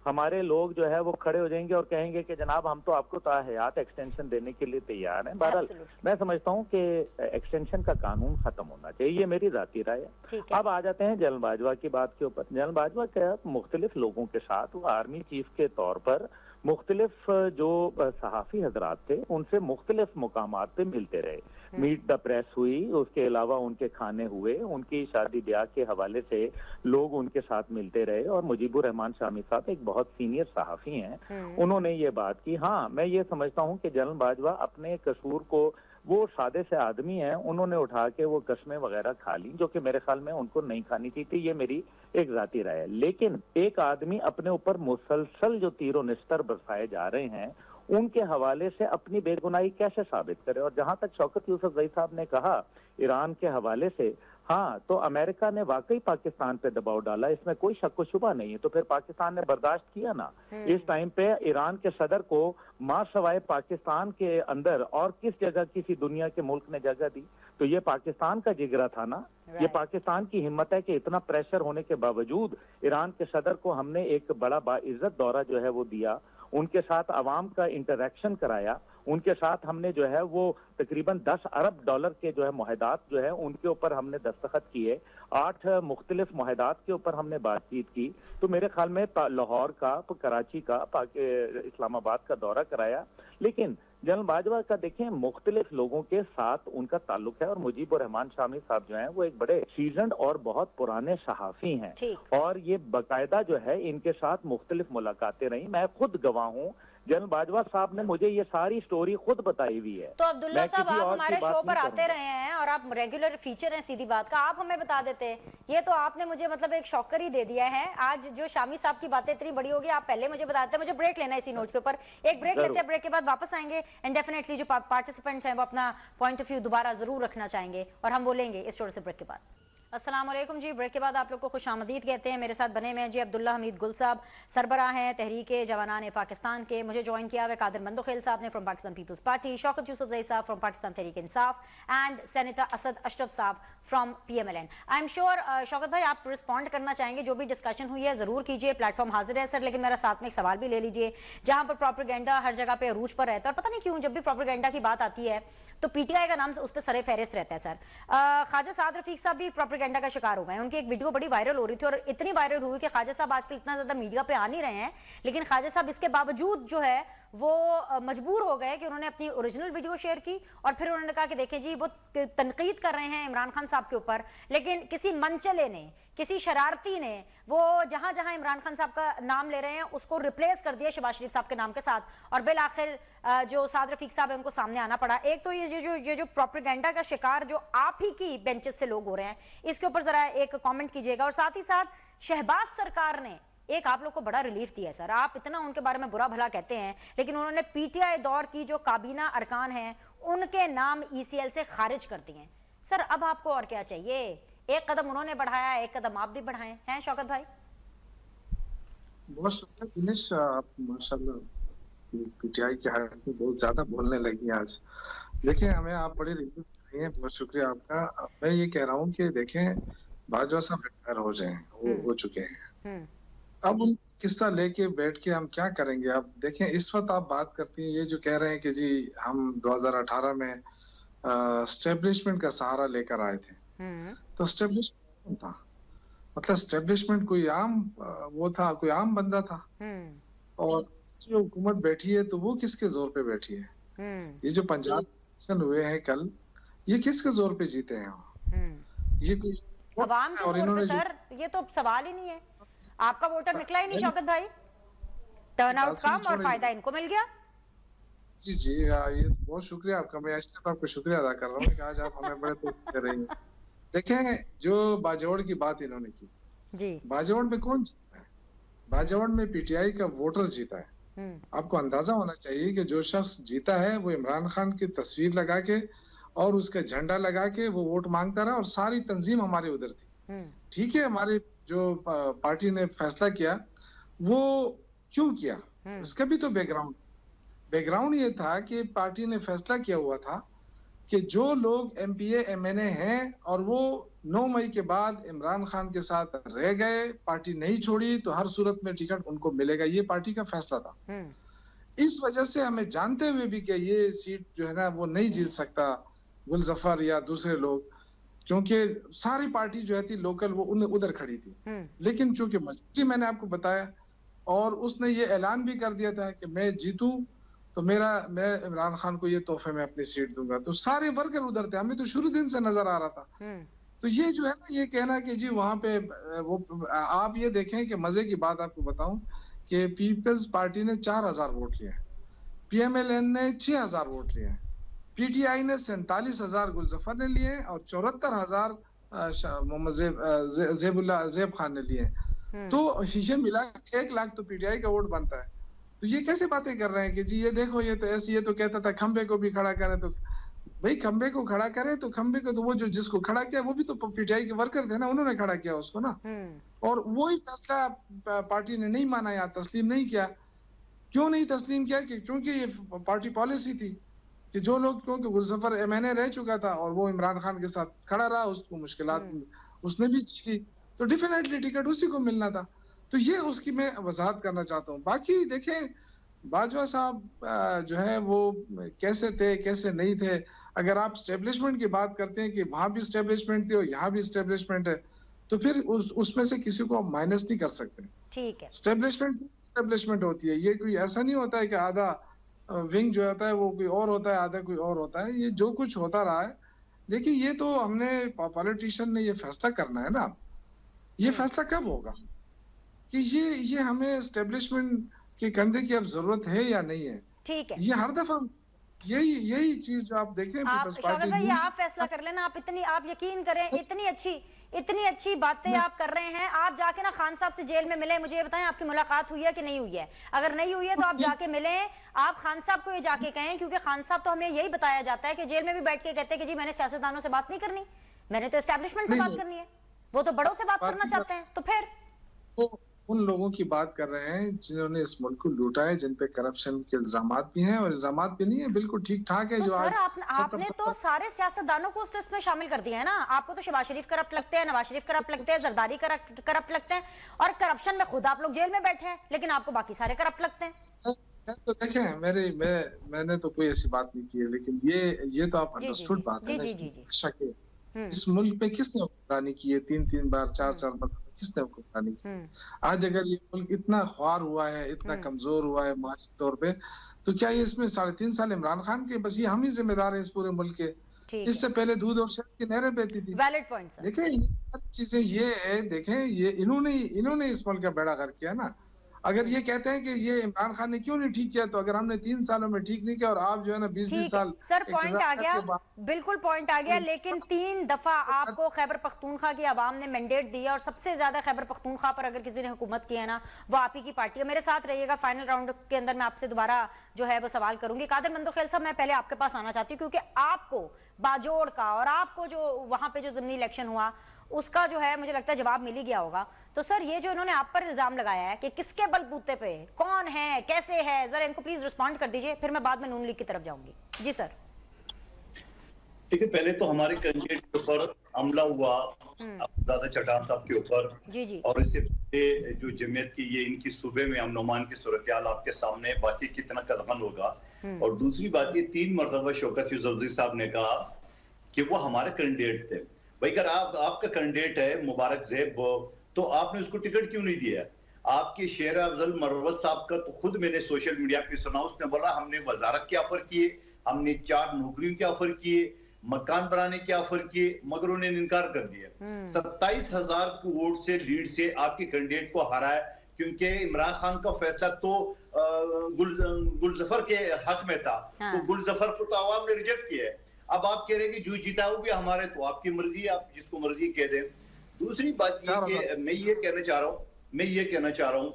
हमारे लोग जो है वो खड़े हो जाएंगे और कहेंगे कि जनाब हम तो आपको ताहयात एक्सटेंशन देने के लिए तैयार हैं। बहरहाल मैं समझता हूँ कि एक्सटेंशन का कानून खत्म होना चाहिए, ये मेरी जाती राय है। अब आ जाते हैं जनरल बाजवा की बात के ऊपर। जनरल बाजवा के मुख्तलिफ लोगों के साथ वो आर्मी चीफ के तौर पर मुख्तलिफ जो सहाफ़ी हजरात थे उनसे मुख्तलिफ मुकामात पे मिलते रहे। मीट द प्रेस हुई, उसके अलावा उनके खाने हुए, उनकी शादी ब्याह के हवाले से लोग उनके साथ मिलते रहे। और मुजीबुर रहमान शामी साहब एक बहुत सीनियर सहाफ़ी हैं, उन्होंने ये बात की। हाँ, मैं ये समझता हूँ कि जनरल बाजवा अपने कसूर को, वो सादे से आदमी हैं, उन्होंने उठा के वो कस्में वगैरह खा ली जो कि मेरे ख्याल में उनको नहीं खानी चाहिए थी। ये मेरी एक जाती राय है। लेकिन एक आदमी अपने ऊपर मुसलसल जो तीरों निस्तर बरसाए जा रहे हैं उनके हवाले से अपनी बेगुनाही कैसे साबित करे? और जहां तक शौकत यूसुफजई साहब ने कहा ईरान के हवाले से, हाँ, तो अमेरिका ने वाकई पाकिस्तान पे दबाव डाला, इसमें कोई शक व शुबा नहीं है। तो फिर पाकिस्तान ने बर्दाश्त किया ना। इस टाइम पे ईरान के सदर को मां सवाए पाकिस्तान के अंदर और किस जगह किसी दुनिया के मुल्क ने जगह दी? तो ये पाकिस्तान का जिगरा था ना। ये पाकिस्तान की हिम्मत है कि इतना प्रेशर होने के बावजूद ईरान के सदर को हमने एक बड़ा बाइज्जत दौरा जो है वो दिया, उनके साथ अवाम का इंटरेक्शन कराया, उनके साथ हमने जो है वो तकरीबन 10 अरब डॉलर के जो है मुआहदात जो है उनके ऊपर हमने दस्तखत किए, 8 मुख्तलिफ मुआहदात के ऊपर हमने बातचीत की। तो मेरे ख्याल में लाहौर का, कराची का, इस्लामाबाद का दौरा कराया। लेकिन जनरल बाजवा का देखें मुख्तलिफ लोगों के साथ उनका ताल्लुक है और मुजीबुर रहमान शामी साहब जो हैं वो एक बड़े सीजन्ड और बहुत पुराने सहाफी हैं और ये बाकायदा जो है इनके साथ मुख्तलिफ मुलाकातें रही। मैं खुद गवाह हूँ, जनरल बाजवा साहब ने मुझे ये सारी स्टोरी खुद बताई हुई है। तो अब्दुल्ला साहब, आप हमारे शो पर आते रहे हैं और आप रेगुलर फीचर हैं, सीधी बात का आप हमें बता देते। ये तो आपने मुझे मतलब एक शॉकर ही दे दिया है। आज जो शामी साहब की बातें इतनी बड़ी होगी, आप पहले मुझे बताते। मुझे ब्रेक लेना है इसी नोट के ऊपर, एक ब्रेक लेते हैं, ब्रेक के बाद वापस आएंगे एंड डेफिनेटली जो पार्टिसिपेंट्स हैं वो अपना पॉइंट ऑफ व्यू दोबारा जरूर रखना चाहेंगे और हम बोलेंगे इस छोटे से ब्रेक के बाद। अस्सलाम वालेकुम जी, ब्रेक के बाद आप लोग को खुशामदीद कहते हैं। मेरे साथ बने में जी अब्दुल्ला हमीद गुल साहब, सरबराह हैं तहरीके जवानान पाकिस्तान के। मुझे ज्वाइन किया हुआ कादिर मंदोखेल साहब ने फ्रॉम पाकिस्तान पीपल्स पार्टी, शौकत यूसुफ जई साहब from Pakistan Tehreek Insaf and senator Asad Ashraf साहब from PMLN। I am sure Shaukat भाई आप रिस्पॉन्ड करना चाहेंगे, जो भी डिस्कशन हुई है जरूर कीजिए, प्लेटफॉर्म हाजिर है सर। लेकिन मेरा साथ में एक सवाल भी ले लीजिए। जहां पर प्रोपेगेंडा हर जगह पे अरूज पर रहता है और पता नहीं क्यों जब भी प्रोपेगेंडा की बात आती है तो PTI का नाम उस पर सरे फहरिस्त रहता है सर। ख्वाजा साद रफीक साहब भी प्रोपेगेंडा का शिकार हो गए। उनकी एक वीडियो बड़ी वायरल हो रही थी और इतनी वायरल हुई कि ख्वाजा साहब आजकल इतना ज्यादा मीडिया पे आ नहीं रहे हैं, लेकिन ख्वाजा साहब इसके बावजूद जो है वो मजबूर हो गए कि उन्होंने अपनी ओरिजिनल वीडियो शेयर की और फिर उन्होंने कहा कि देखें जी वो तनकीद कर रहे हैं इमरान खान साहब के ऊपर, लेकिन किसी मनचले ने, किसी शरारती ने वो जहां जहां इमरान खान साहब का नाम ले रहे हैं उसको रिप्लेस कर दिया शहबाज शरीफ साहब के नाम के साथ और बिल आखिर जो साद रफीक साहब है उनको सामने आना पड़ा। एक तो ये जो प्रोपेगेंडा का शिकार जो आप ही की बेंचेस से लोग हो रहे हैं, इसके ऊपर जरा एक कॉमेंट कीजिएगा। और साथ ही साथ शहबाज सरकार ने एक आप लोग को बड़ा रिलीफ दिया है सर। आप इतना उनके बारे में बुरा भला कहते हैं, लेकिन उन्होंने PTI दौर की जो काबीना अरकान हैं उनके नाम ECL से खारिज कर दिए हैं। सर अब आपको और क्या चाहिए? एक कदम उन्होंने बढ़ाया, एक कदम आप भी बढ़ाए हैं शौकत भाई। बहुत शुक्रिया दिनेश, आप माशाल्लाह PTI के हाथ में बहुत ज्यादा बोलने लगी आज। देखिए हमें आप बड़ी रिलीफ रही हैं, बहुत शुक्रिया आपका। मैं ये कह रहा हूँ कि देखें बाजवा साहब रिटायर हो जाए, वो हो चुके हैं, अब उन किस्सा लेके बैठ के हम क्या करेंगे? अब देखें इस वक्त आप बात करती हैं, ये जो कह रहे हैं कि जी हम 2018 में स्टेब्लिशमेंट का सहारा लेकर आए थे, तो स्टेब्लिशमेंट था मतलब स्टेब्लिशमेंट कोई आम वो था, कोई आम बंदा था। और जो हुकूमत बैठी है तो वो किसके जोर पे बैठी है? ये जो पंजाब इलेक्शन हुए हैं कल, ये किसके जोर पे जीते हैं? ये कोई अवाम के जोर पे सर? ये तो सवाल ही नहीं है। आपका वोटर निकला ही नहीं शौकत भाई, टर्नआउट कम और फायदा इनको मिल गया। जी जी ये बहुत शुक्रिया आपका, मैं इसलिए आपको शुक्रिया अदा कर रहा हूँ कि आज आप हमें बड़े तो कर रही हैं। देखें जो बाजौड़ की बात इन्होंने की जी, बाजौड़ में कौन जीता है? बाजौड़ में PTI का वोटर जीता है। आपको अंदाजा होना चाहिए कि जो शख्स जीता है वो इमरान खान की तस्वीर लगा के और उसका झंडा लगा के वो वोट मांगता रहा और सारी तंजीम हमारे उधर थी। ठीक है, हमारे जो पार्टी ने फैसला किया वो क्यों किया, उसका भी तो बैकग्राउंड ये था कि पार्टी ने फैसला किया हुआ था कि जो लोग MPA MNA हैं और वो 9 मई के बाद इमरान खान के साथ रह गए, पार्टी नहीं छोड़ी, तो हर सूरत में टिकट उनको मिलेगा, ये पार्टी का फैसला था। इस वजह से हमें जानते हुए भी कि ये सीट जो है ना वो नहीं जीत सकता गुल जफर या दूसरे लोग, क्योंकि सारी पार्टी जो है थी लोकल वो उधर खड़ी थी, लेकिन चूंकि मजबूरी मैंने आपको बताया और उसने ये ऐलान भी कर दिया था कि मैं जीतूं तो मैं इमरान खान को ये तोहफे में अपनी सीट दूंगा, तो सारे वर्कर उधर थे, हमें तो शुरू दिन से नजर आ रहा था। तो ये जो है ना ये कहना कि जी वहां पे वो, आप ये देखें कि मजे की बात आपको बताऊं कि पीपल्स पार्टी ने 4000 वोट लिए, PMLN ने 6000 वोट लिए, PTI ने 47,000 गुलजफर ने लिए और 74,000 मोहम्मद जेब खान ने लिए। तो शीशे मिला 1 लाख तो PTI का वोट बनता है। तो ये कैसे बातें कर रहे हैं कि जी ये देखो ये तो ऐसे, ये तो कहता था खंबे को भी खड़ा करे, तो भाई खंबे को खड़ा करे तो खंबे को तो वो जो जिसको खड़ा किया वो भी तो PTI के वर्कर थे ना, उन्होंने खड़ा किया उसको ना, और वही फैसला पार्टी ने नहीं माना या तस्लीम नहीं किया। क्यों नहीं तस्लीम किया? क्योंकि ये पार्टी पॉलिसी थी कि जो लोग, क्योंकि गुलजफर MNA रह चुका था और वो इमरान खान के साथ खड़ा रहा, उसको मुश्किलात उसने भी झेली, तो डेफिनेटली टिकट उसी को मिलना था। तो ये उसकी मैं वजाहत करना चाहता हूँ। बाकी देखें बाजवा साहब जो है वो कैसे थे कैसे नहीं थे, अगर आप स्टेब्लिशमेंट की बात करते हैं कि वहां भी स्टेब्लिशमेंट थी और यहाँ भी स्टेब्लिशमेंट है, तो फिर उसमें से किसी को आप माइनस नहीं कर सकते। ठीक है, स्टेब्लिशमेंट होती है, ये कोई ऐसा नहीं होता है कि आधा विंग जो होता है वो कोई और होता है, आधा कोई और होता है। ये जो कुछ होता रहा है, देखिए ये तो हमने पॉलिटिशियन ने ये फैसला करना है ना, ये फैसला कब होगा कि ये हमें एस्टेब्लिशमेंट के कंधे की अब जरूरत है या नहीं है। ठीक है, ये हर दफा यही चीज जो आप देखें आप पीपल्स शौकत पार्टी भाई आप फैसला कर लेना। आप यकीन करें, इतनी अच्छी बातें आप कर रहे हैं। आप जाके ना खान साहब से जेल में मिले, मुझे ये बताएं आपकी मुलाकात हुई है कि नहीं हुई है। अगर नहीं हुई है तो आप जाके मिलें, आप खान साहब को ये जाके कहें, क्योंकि खान साहब तो हमें यही बताया जाता है कि जेल में भी बैठ के कहते हैं कि जी मैंने सियासतदानों से बात नहीं करनी, मैंने तो एस्टेब्लिशमेंट से बात करनी है। वो तो बड़ों से बात करना चाहते हैं, तो फिर वो उन लोगों की बात कर रहे हैं जिन्होंने इस मुल्क को लूटा है, जिन पे करप्शन के इल्जामात भी हैं और इल्जामात भी नहीं है, बिल्कुल ठीक ठाक है। तो जो सर आज आपने तो सारे सियासतदानों को उस लिस्ट में शामिल कर दिया है ना। आपको तो शहबाज शरीफ करप्ट लगते हैं, नवाज शरीफ करप्ट लगते हैं, जरदारी करप्ट लगते हैं, और करप्शन में खुद आप लोग जेल में बैठे हैं, लेकिन आपको बाकी सारे करप्ट लगते हैं। तो देखें मैंने तो कोई ऐसी बात नहीं की है, लेकिन ये तो आप अंडरस्टूड बात है ना। शक है इस मुल्क पे किसने हुक्मरानी की है 3-3 बार 4-4 बार, किसने हुक्मरानी की। आज अगर ये मुल्क इतना ख्वार हुआ है, इतना कमजोर हुआ है माशी तौर पे, तो क्या ये इसमें 3.5 साल इमरान खान के, बस ये हम ही जिम्मेदार हैं इस पूरे मुल्क के। इससे पहले दूध और शहद की नहरें बहती थी। Valid point sir. देखें ये सारी चीजें ये है, देखें ये इन्होंने इस मुल्क का बेड़ा गर्क किया ना। अगर ये कहते हैं कि ये इमरान खान ने क्यों नहीं ठीक किया, तो अगर हमने 3 सालों में ठीक नहीं किया और आप जो है ना 20-20 साल। सर पॉइंट आ गया, बिल्कुल पॉइंट आ गया, लेकिन 3 दफा आपको खैबर पख्तूनख्वा की आवाम ने मैंडेट दिया, और सबसे ज्यादा खैबर पख्तूनख्वा पर अगर किसी ने हुकूमत की है ना, वो आप ही की पार्टी है। मेरे साथ रहिएगा, फाइनल राउंड के अंदर मैं आपसे दोबारा जो है वो सवाल करूंगी। कादिर मंदोखेल साहब, मैं पहले आपके पास आना चाहती हूँ, क्योंकि आपको बाजोड़ का और आपको जो वहां पे जो ज़मीनी इलेक्शन हुआ उसका जो है मुझे लगता है जवाब मिल ही गया होगा। तो सर ये जो इन्होंने आप पर इल्जाम लगाया है कि किसके बलबूते पे, कौन है, कैसे है, जरा इनको प्लीज रिस्पॉन्ड कर दीजिए, फिर मैं बाद में नून लीग की तरफ जाऊंगी। जी सर। ठीक है, पहले तो हमारे कैंडिडेट के ऊपर हमला हुआ ज्यादा चट्टान साहब के ऊपर। जी। और इससे पहले जो जमीयत की ये इनकी सूबे में अमन की सूरत हाल आपके सामने, बाकी कितना कदमन होगा। और दूसरी बात ये 3 मरतबा शौकत यूसुफजई साहब ने कहा कि वो हमारे कैंडिडेट थे। भाई अगर आपका कैंडिडेट है मुबारक ज़ैब, तो आपने उसको टिकट क्यों नहीं दिया? आपके शेर अफजल मरवत साहब का तो खुद मैंने सोशल मीडिया पे सुना, उसने बोला हमने वजारत के ऑफर किए, हमने 4 नौकरियों के ऑफर किए, मकान बनाने के ऑफर किए, मगर उन्होंने इनकार कर दिया। 27,000 वोट से लीड से आपके कैंडिडेट को हराया, क्योंकि इमरान खान का फैसला तो गुलजफर के हक में था। तो गुलजफर को तो आवाम ने रिजेक्ट किया है। अब आप कह रहे हैं कि जो जीता वो भी हमारे, तो आपकी मर्जी है, आप जिसको मर्जी कह दें। दूसरी बात ये कि मैं ये कहना चाह रहा हूँ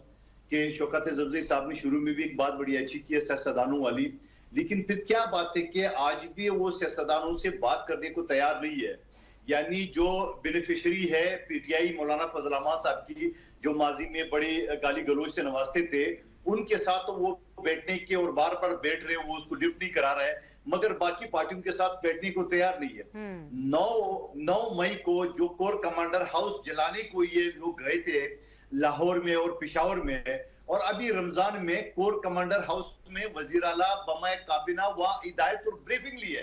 कि शौकत यूसुफजई साहब ने शुरू में भी एक बात बड़ी अच्छी की है सियासतदानों वाली, लेकिन फिर क्या बात है कि आज भी वो सियासतदानों से बात करने को तैयार नहीं है। यानी जो बेनिफिशरी है पीटीआई मौलाना फजल रहमान साहब की, जो माजी में बड़े गाली गलोच से नवाजते थे, उनके साथ तो वो बैठने के और बार बार बैठ रहे, वो उसको लिफ्ट नहीं करा रहा है, मगर बाकी पार्टियों के साथ बैठने को तैयार नहीं है। 9 मई को जो कोर कमांडर हाउस जलाने को ये लोग गए थे लाहौर में और पेशावर में, और अभी रमजान में कोर कमांडर हाउस में वजीर आला बमाए काबीना व हिदायत और ब्रीफिंग ली है।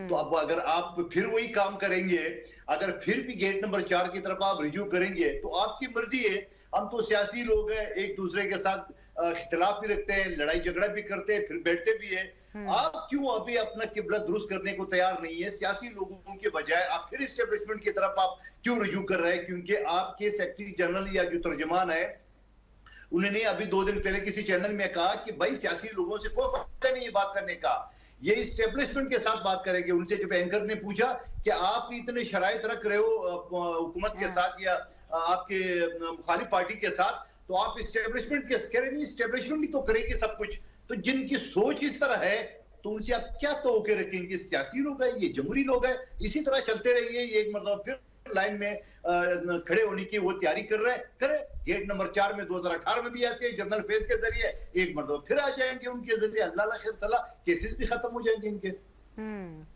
तो अब अगर आप फिर वही काम करेंगे, अगर फिर भी गेट नंबर 4 की तरफ आप रिज्यू करेंगे, तो आपकी मर्जी है। हम तो सियासी लोग हैं, एक दूसरे के साथ इख्तिलाफ भी रखते हैं, लड़ाई झगड़ा भी करते हैं, फिर बैठते भी है। आप क्यों अभी अपना किबला दुरुस्त करने को तैयार नहीं है? सियासी लोगों के बजाय आप फिर एस्टेब्लिशमेंट की तरफ आप क्यों रुजू कर रहे हैं? क्योंकि आपके सेक्रेटरी जनरल या जो तर्जमान है, उन्होंने अभी 2 दिन पहले किसी चैनल में कहा कि भाई सियासी लोगों से कोई फायदा नहीं है बात करने का, ये एस्टेब्लिशमेंट के साथ बात करेंगे। उनसे जब एंकर ने पूछा कि आप इतने शराइत रख रहे हो हुकूमत के साथ या आपके मुखालिफ पार्टी के साथ, तो आप एस्टेब्लिशमेंट के करेंगे, एस्टेब्लिशमेंट ही तो करेगी सब कुछ। तो जिनकी सोच इस तरह है, तो उनसे आप क्या तोके रखेंगे? सियासी लोग हैं, ये जमहूरी लोग हैं, इसी तरह चलते रहेंगे। ये मतलब फिर लाइन में खड़े होने की वो तैयारी कर रहे हैं, करे। गेट नंबर 4 में 2018 में भी आते हैं जनरल फेस के जरिए, एक मतलब फिर आ जाएंगे उनके जरिए, अल्लाह खैर सलाह, केसेस भी खत्म हो जाएंगे इनके।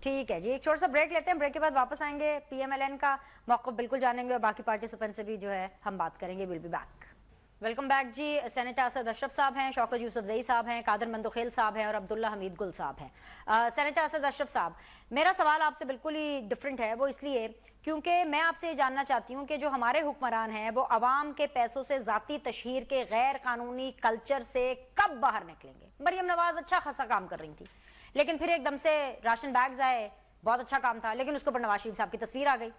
ठीक है जी, एक छोटा सा ब्रेक लेते हैं, ब्रेक के बाद वापस आएंगे, पीएमएलएन का मौक़िफ़ बिल्कुल जानेंगे और बाकी पार्टिसिपेंट से भी जो है हम बात करेंगे। Will be back. Welcome back जी। सेनेटर असद अशरफ साहब हैं, शौकत यूसुफ जई साहब हैं, कादर मंदोखेल साहब हैं और अब्दुल्ला हमीद गुल साहब हैं। सेनेटर असद अशरफ साहब, मेरा सवाल आपसे बिल्कुल ही डिफरेंट है। वो इसलिए क्योंकि मैं आपसे ये जानना चाहती हूँ कि जो हमारे हुक्मरान हैं वो अवाम के पैसों से ज़ाती तशहीर के गैर कानूनी कल्चर से कब बाहर निकलेंगे? मरियम नवाज अच्छा खासा काम कर रही थी, लेकिन फिर एकदम से राशन बैग्स आए, बहुत अच्छा काम था, लेकिन उसके ऊपर नवाज शरीफ साहब की तस्वीर आ गई।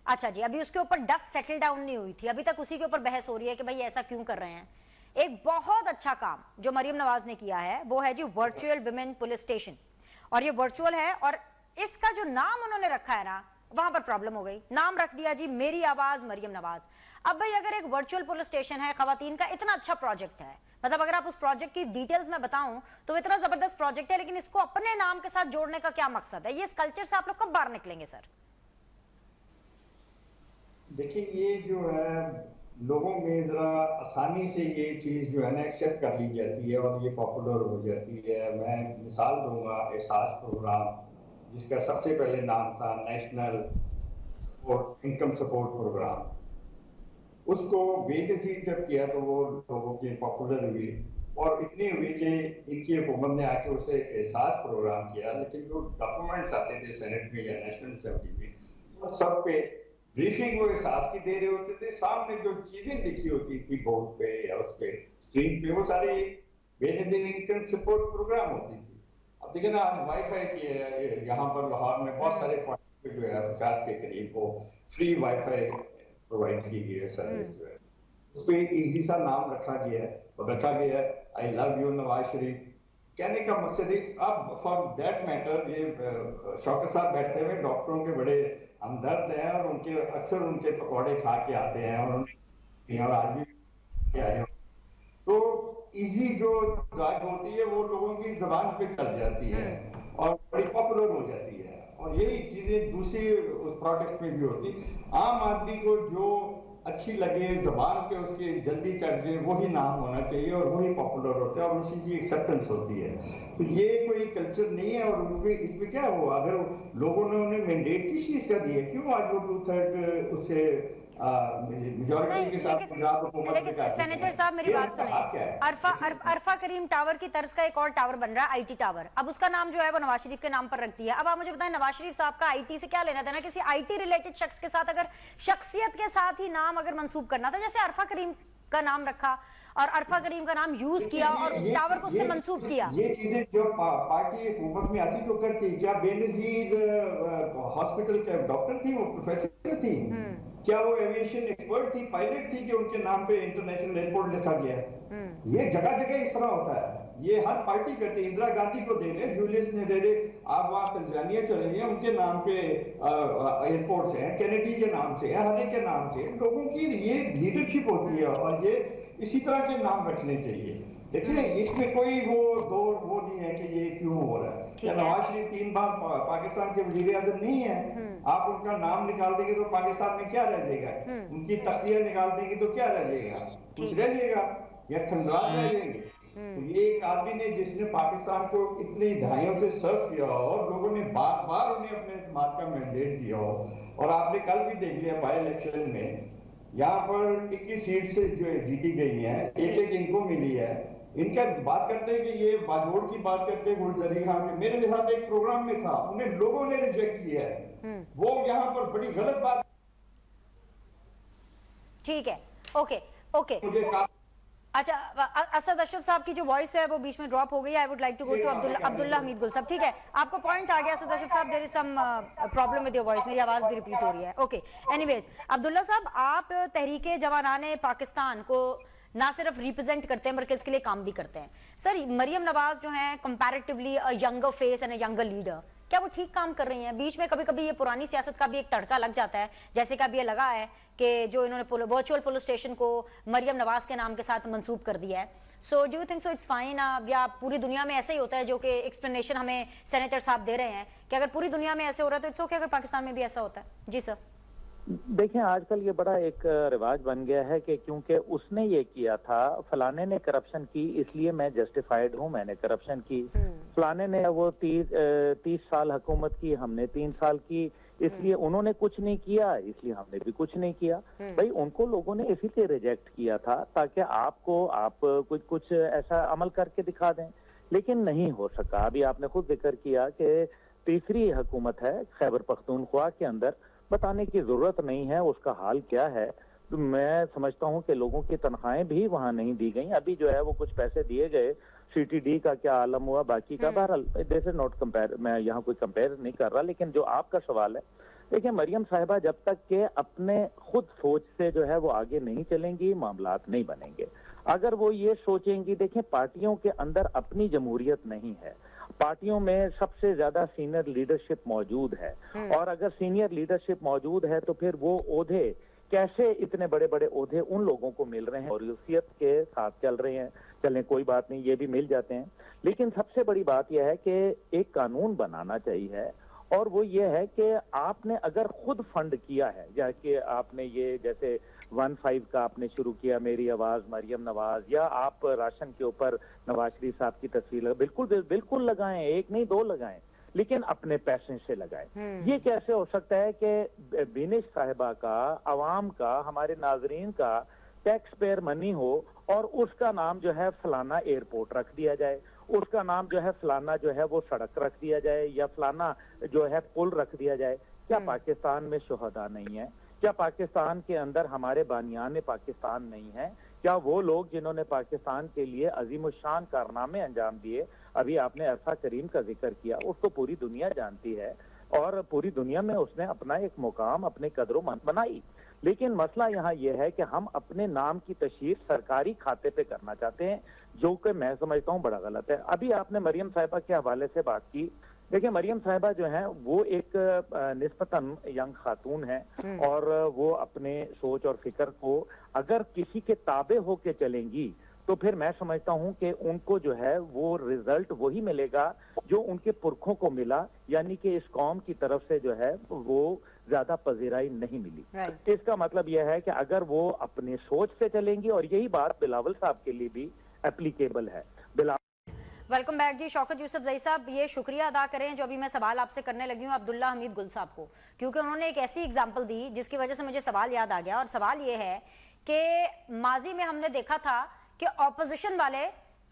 अच्छा जी, अभी उसके ऊपर डस्ट सेटल डाउन नहीं हुई थी, अभी तक उसी के ऊपर बहस हो रही है कि भाई ऐसा क्यों कर रहे हैं। एक बहुत अच्छा काम जो मरियम नवाज ने किया है वो है जी वर्चुअल विमेन पुलिस स्टेशन, और ये वर्चुअल है, और इसका जो नाम उन्होंने रखा है ना, वहां पर प्रॉब्लम हो गई। नाम रख दिया जी मेरी आवाज मरियम नवाज। अब भाई अगर एक वर्चुअल पुलिस स्टेशन है खवातीन का, इतना अच्छा प्रोजेक्ट है, मतलब अगर आप उस प्रोजेक्ट की डिटेल्स में बताऊं तो इतना जबरदस्त प्रोजेक्ट है, लेकिन इसको अपने नाम के साथ जोड़ने का क्या मकसद है? ये इस कल्चर से आप लोग कब बाहर निकलेंगे सर? देखिए, ये जो है लोगों में जरा आसानी से ये चीज जो है ना एक्सेप्ट कर ली जाती है और ये पॉपुलर हो जाती है। मैं मिसाल दूंगा, एहसास प्रोग्राम जिसका सबसे पहले नाम था नेशनल इनकम सपोर्ट प्रोग्राम, उसको बेनजीर जब किया तो वो लोगों की पॉपुलर हुई और इतनी हुई कि इनकी हुकूमत ने आके उसे एहसास प्रोग्राम किया। लेकिन जो डॉक्यूमेंट्स आते थे सेनेट में या नेशनल असेंबली में, वो सब पे ब्रीफिंग वो एहसास की दे रहे होते थे, सामने जो चीजें लिखी होती थी बोर्ड पे या उस पे स्क्रीन पे, वो सारी बेनजीर इनकम सपोर्ट प्रोग्राम होती थी। अब देखिए ना, वाईफाई की है यहाँ पर लाहौर में बहुत सारे पॉइंट पे जो है 50 के करीब वो फ्री वाईफाई प्रोवाइड की गई है सर्विस जो है, उस पर इजी सा नाम रखा गया है और रखा गया है I love you Nawaz Sharif. कहने का मकसद है अब फॉर दैट मैटर, ये शौकत साहब बैठे हुए डॉक्टरों के बड़े हमदर्द हैं और उनके अक्सर उनके पकौड़े खा के आते हैं और आज भी आए हैं। तो इजी जो ड्रग होती है वो लोगों की जबान पे चल जाती है और बड़ी पॉपुलर हो जाती है, और यही चीजें दूसरी उस प्रोडक्ट में भी होती है। आम आदमी को जो अच्छी लगे, जबान पे उसके जल्दी चढ़ जाए, वही नाम होना चाहिए और वही पॉपुलर होता है और उसी की एक्सेप्टेंस होती है। तो ये कोई कल्चर नहीं है। और इसमें क्या हुआ, अगर लोगों ने उन्हें मैंडेट किस चीज का दिया, क्यों आज वो 2/3 उससे मेजॉरिटी के साथ पंजाब हुकूमत। लेकिन सेनेटर साहब मेरी बात सुने, अरफा करीम टावर की तर्ज का एक और टावर बन रहा है, आईटी टावर। अब उसका नाम जो है वो नवाज शरीफ के नाम पर रख दिया। अब आप मुझे बताएं, नवाज शरीफ साहब का आईटी से क्या लेना देना? किसी आईटी रिलेटेड शख्स के साथ अगर शख्सियत के साथ ही नाम अगर मंसूब करना था, जैसे अरफा करीम का नाम रखा और अरफा करीम का नाम यूज किया और टावर को उससे मंसूब किया। ये चीजें जो पार्टी हुकूमत में आती तो करती। क्या बेनजीर हॉस्पिटल के डॉक्टर थी, वो प्रोफेसर थी? क्या वो एविएशन एक्सपर्ट थी, पायलट थी कि उनके नाम पे इंटरनेशनल एयरपोर्ट लिखा गया? ये जगह जगह इस तरह होता है, ये हर पार्टी करती है। इंदिरा गांधी को दे रहे, जूलियस न्यारेरे, आप वहां तंजानिया चलेंगे, उनके नाम पे एयरपोर्ट हैं, केनेडी के नाम से है, हर एक के नाम से। लोगों की ये लीडरशिप होती है और ये इसी तरह के नाम रखने चाहिए। देखिए, इसमें कोई वो नहीं है कि ये क्यों हो रहा है। क्या नवाज शरीफ 3 बार पाकिस्तान के वजीर आजम नहीं है? आप उनका नाम निकाल देंगे तो पाकिस्तान में क्या रह जाएगा? उनकी तख्तियां निकाल देंगे तो क्या रह जाएगा? कुछ रह जाएगा या खंडरात रह जाएंगे? तो ये एक आदमी ने जिसने पाकिस्तान को इतनी दहाइयों से सर्व किया हो और लोगों ने बार बार उन्हें अपने बात का मैंडेट दिया हो, और आपने कल भी देख लिया बाई इलेक्शन में यहाँ पर 21 सीट से जो जीती गई है, एक इनको मिली है। इनका बात करते हैं कि ये बाजोड़ की बात करते हैं, गुलजरी खान के मेरे साथ एक प्रोग्राम में था, उन्हें लोगों ने रिजेक्ट किया है। वो यहाँ पर बड़ी गलत बात। ठीक है, ओके मुझे अच्छा, असद अशरफ साहब की जो वॉइस है वो बीच में ड्रॉप हो गई। I would like to go to Abdullah Hameed Gul साहब। ठीक है, आपको पॉइंट आ गया असद अशरफ साहब, there is some problem with your voice, मेरी आवाज भी रिपीट हो रही है। ओके, एनीवेज अब्दुल्ला साहब, आप तहरीके जवानाने पाकिस्तान को ना सिर्फ रिप्रेजेंट करते हैं बल्कि इसके लिए काम भी करते हैं। सर, मरियम नवाज जो है comparatively a younger face and a younger leader, क्या वो ठीक काम कर रही हैं? बीच में कभी कभी ये पुरानी सियासत का भी एक तड़का लग जाता है, जैसे कि अब ये लगा है कि जो इन्होंने वर्चुअल पुलिस स्टेशन को मरियम नवाज के नाम के साथ मंसूब कर दिया है। So do you think so it's fine? या पूरी दुनिया में ऐसे ही होता है, जो कि एक्सप्लेनेशन हमें सेनेटर साहब दे रहे हैं कि अगर पूरी दुनिया में ऐसे हो रहा है तो इट्स ओके अगर पाकिस्तान में भी ऐसा होता है? जी सर। देखिए, आजकल ये बड़ा एक रिवाज बन गया है कि क्योंकि उसने ये किया था, फलाने ने करप्शन की इसलिए मैं जस्टिफाइड हूँ, मैंने करप्शन की। फलाने ने वो 30 साल हुकूमत की, हमने 3 साल की, इसलिए उन्होंने कुछ नहीं किया, इसलिए हमने भी कुछ नहीं किया। भाई उनको लोगों ने इसीलिए रिजेक्ट किया था ताकि आप कुछ ऐसा अमल करके दिखा दें, लेकिन नहीं हो सका। अभी आपने खुद जिक्र किया कि तीसरी हुकूमत है खैबर पख्तूनख्वा के अंदर, बताने की जरूरत नहीं है उसका हाल क्या है। तो मैं समझता हूं कि लोगों की तनख्वाहें भी वहां नहीं दी गई। अभी जो है वो कुछ पैसे दिए गए, सीटीडी का क्या आलम हुआ बाकी का, बहरहाल दिस इज नॉट कंपेयर, मैं यहाँ कोई कंपेयर नहीं कर रहा। लेकिन जो आपका सवाल है, देखिए मरियम साहिबा जब तक के अपने खुद सोच से जो है वो आगे नहीं चलेंगी, मामलात नहीं बनेंगे। अगर वो ये सोचेंगी, देखें पार्टियों के अंदर अपनी जमहूरियत नहीं है, पार्टियों में सबसे ज्यादा सीनियर लीडरशिप मौजूद है, और अगर सीनियर लीडरशिप मौजूद है तो फिर वो ओहदे कैसे, इतने बड़े बड़े ओहदे उन लोगों को मिल रहे हैं और यूसियत के साथ चल रहे हैं, चलें कोई बात नहीं, ये भी मिल जाते हैं। लेकिन सबसे बड़ी बात यह है कि एक कानून बनाना चाहिए, और वो ये है कि आपने अगर खुद फंड किया है, या कि आपने ये जैसे 15 का आपने शुरू किया, मेरी आवाज मरियम नवाज, या आप राशन के ऊपर नवाज शरीफ साहब की तस्वीर, बिल्कुल लगाएं, एक नहीं दो लगाएं, लेकिन अपने पैसे से लगाएं। ये कैसे हो सकता है कि बिनिश साहिबा का, अवाम का, हमारे नाजरीन का टैक्स पेयर मनी हो और उसका नाम जो है फलाना एयरपोर्ट रख दिया जाए, उसका नाम जो है फलाना जो है वो सड़क रख दिया जाए, या फलाना जो है पुल रख दिया जाए। क्या पाकिस्तान में शुहदा नहीं है? क्या पाकिस्तान के अंदर हमारे बानियान पाकिस्तान नहीं है? क्या वो लोग जिन्होंने पाकिस्तान के लिए अजीम शान कारनामे अंजाम दिए, अभी आपने अरफा करीम का जिक्र किया, उसको पूरी दुनिया जानती है और पूरी दुनिया में उसने अपना एक मुकाम, अपने कदरों बनाई। लेकिन मसला यहाँ यह है कि हम अपने नाम की तशहीर सरकारी खाते पे करना चाहते हैं, जो कि मैं समझता हूँ बड़ा गलत है। अभी आपने मरियम साहिबा के हवाले से बात की, देखिए मरियम साहिबा जो है वो एक निस्बतन यंग खातून है, और वो अपने सोच और फिक्र को अगर किसी के ताबे होके चलेंगी तो फिर मैं समझता हूं कि उनको जो है वो रिजल्ट वही मिलेगा जो उनके पुरखों को मिला, यानी कि इस कौम की तरफ से जो है वो ज्यादा पजीराई नहीं मिली। इसका मतलब यह है कि अगर वो अपनी सोच से चलेंगी, और यही बात बिलावल साहब के लिए भी एप्लीकेबल है। वेलकम बैक जी। शौकत यूसुफ जई साहब, ये शुक्रिया अदा करें जो अभी मैं सवाल आपसे करने लगी हूँ अब्दुल्ला हमीद गुल साहब को, क्योंकि उन्होंने एक ऐसी एग्जांपल दी जिसकी वजह से मुझे सवाल याद आ गया। और सवाल ये है कि माजी में हमने देखा था कि ऑपोजिशन वाले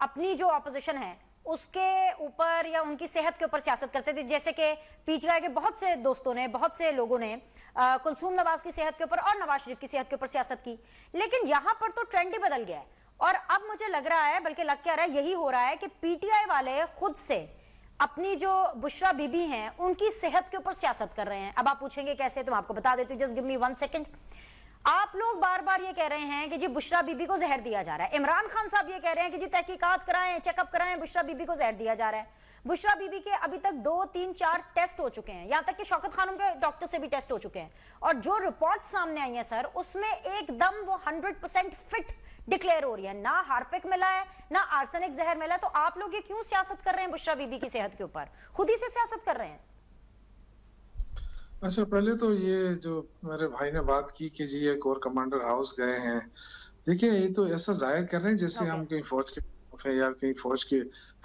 अपनी जो ऑपोजिशन है उसके ऊपर या उनकी सेहत के ऊपर सियासत करते थे, जैसे कि पीटीआई के बहुत से दोस्तों ने, बहुत से लोगों ने कुलसूम नवाज की सेहत के ऊपर और नवाज शरीफ की सेहत के ऊपर सियासत की। लेकिन यहां पर तो ट्रेंड ही बदल गया है, और अब मुझे लग रहा है, बल्कि लग क्या रहा है, यही हो रहा है कि पीटीआई वाले खुद से अपनी जो बुशरा बीबी हैं उनकी सेहत के ऊपर सियासत कर रहे हैं। अब आप पूछेंगे कैसे, तो मैं आपको बता देती हूँ, जस्ट गिव मी 1 सेकंड। आप लोग बार बार ये कह रहे हैं कि जी बुशरा बीबी को जहर दिया जा रहा है, इमरान खान साहब ये कह रहे हैं कि जी तहकीकात कराएं, चेकअप कराएं, बुशरा बीबी को जहर दिया जा रहा है। बुशरा बीबी के अभी तक 2, 3, 4 टेस्ट हो चुके हैं, यहां तक कि शौकत खानम के डॉक्टर से भी टेस्ट हो चुके हैं, और जो रिपोर्ट सामने आई है सर, उसमें एकदम वो 100% फिट डिक्लेयर हो रही है, ना हार्पिक मिला है, ना आर्सेनिक जहर मिला है। तो आप लोग ये क्यों सियासत कर रहे हैं बुशरा बीबी की सेहत के ऊपर? खुद ही से सियासत कर रहे हैं। अच्छा, पहले तो ये जो मेरे भाई ने बात की कि जी ये कोर कमांडर हाउस गए हैं, देखिए ये तो ऐसा जाहिर कर रहे हैं जैसे हम कहीं फौज के खिलाफ है या कहीं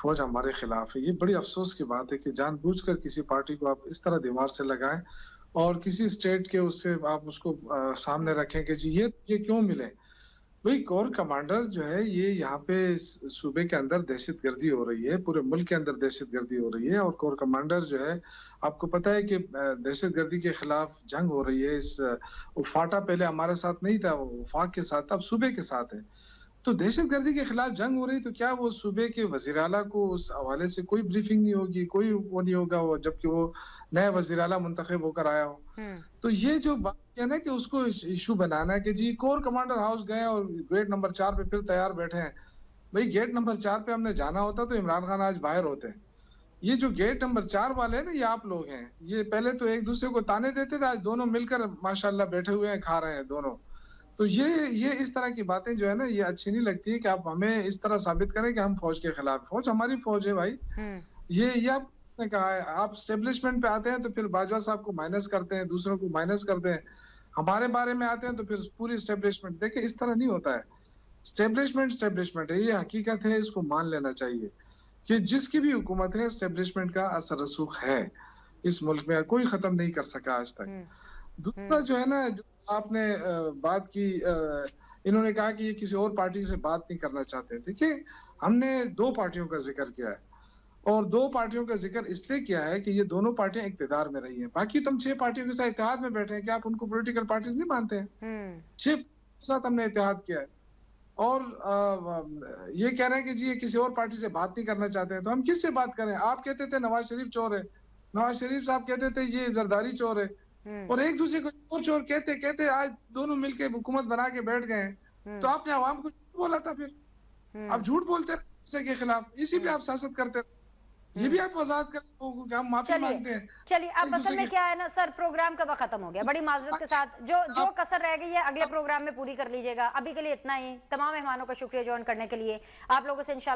फौज हमारे खिलाफ है। ये बड़ी अफसोस की बात है कि जानबूझकर किसी पार्टी को आप इस तरह दीवार से लगाएं और किसी स्टेट के उससे आप उसको सामने रखें कि जी ये क्यों मिले। भाई कोर कमांडर जो है ये यहाँ पे सूबे के अंदर दहशतगर्दी हो रही है, पूरे मुल्क के अंदर दहशतगर्दी हो रही है, और कोर कमांडर जो है आपको पता है कि दहशतगर्दी के खिलाफ जंग हो रही है। इस फाटा पहले हमारे साथ नहीं था, वफाक के साथ, अब सूबे के साथ है। तो दहशतगर्दी के खिलाफ जंग हो रही, तो क्या वो सूबे के वजीर आला को उस हवाले से कोई ब्रीफिंग नहीं होगी, कोई वो नहीं होगा, वो जबकि वो नया वजीर आला मुंतखब होकर आया हो। तो ये जो बात है ना कि उसको इशू बनाना है कि जी कोर कमांडर हाउस गए और गेट नंबर 4 पे फिर तैयार बैठे हैं। भाई गेट नंबर 4 पे हमने जाना होता तो इमरान खान आज बाहर होते हैं। ये जो गेट नंबर 4 वाले हैं ना, ये आप लोग हैं। ये पहले तो एक दूसरे को ताने देते थे, आज दोनों मिलकर माशाल्लाह बैठे हुए हैं, खा रहे हैं दोनों। तो ये इस तरह की बातें जो है ना, ये अच्छी नहीं लगती है कि आप हमें इस तरह साबित करें कि हम फौज के खिलाफ। फौज हमारी फौज है भाई। ये आपने कहा है, आप स्टेब्लिशमेंट पे आते हैं तो फिर बाजवा साहब को माइनस करते हैं, दूसरों को माइनस करते हैं। हमारे बारे में आते हैं तो फिर पूरी स्टेब्लिशमेंट। देखिए इस तरह नहीं होता है। स्टेब्लिशमेंट है, ये हकीकत है, इसको मान लेना चाहिए कि जिसकी भी हुकूमत है स्टेब्लिशमेंट का असर रसूख है। इस मुल्क में कोई खत्म नहीं कर सका आज तक। दूसरा जो है ना, जो आपने बात की, इन्होंने कहा कि ये किसी और पार्टी से बात नहीं करना चाहते। देखिए, हमने 2 पार्टियों का जिक्र किया है, और 2 पार्टियों का जिक्र इसलिए किया है कि ये दोनों पार्टियां इक्तिदार में रही हैं। बाकी तुम 6 पार्टियों के साथ इत्तेहाद में बैठे हैं, क्या आप उनको पॉलिटिकल पार्टीज नहीं मानते हैं? 6 के साथ हमने इत्तेहाद किया है, और ये कह रहे हैं कि जी ये किसी और पार्टी से बात नहीं करना चाहते हैं, तो हम किससे बात करें? आप कहते थे नवाज शरीफ चोर है, नवाज शरीफ साहब कहते थे ये जरदारी चोर है, और एक दूसरे को चोर चोर कहते कहते आज दोनों मिलके हुकूमत बना के बैठ गए हैं। तो आपने आवाम को झूठ बोला था, फिर आप झूठ बोलते हैं दूसरे के खिलाफ, इसी पे आप सियासत करते हैं। ये भी आप आजाद कर, हम माफी मांगते हैं। चलिए, अब असल में क्या है ना सर, प्रोग्राम का वक्त खत्म हो गया, बड़ी माजरत के साथ। जो कसर रह गई है अगले प्रोग्राम में पूरी कर लीजिएगा। अभी के लिए इतना ही। तमाम मेहमानों का शुक्रिया ज्वाइन करने के लिए। आप लोगों से इंशाल्लाह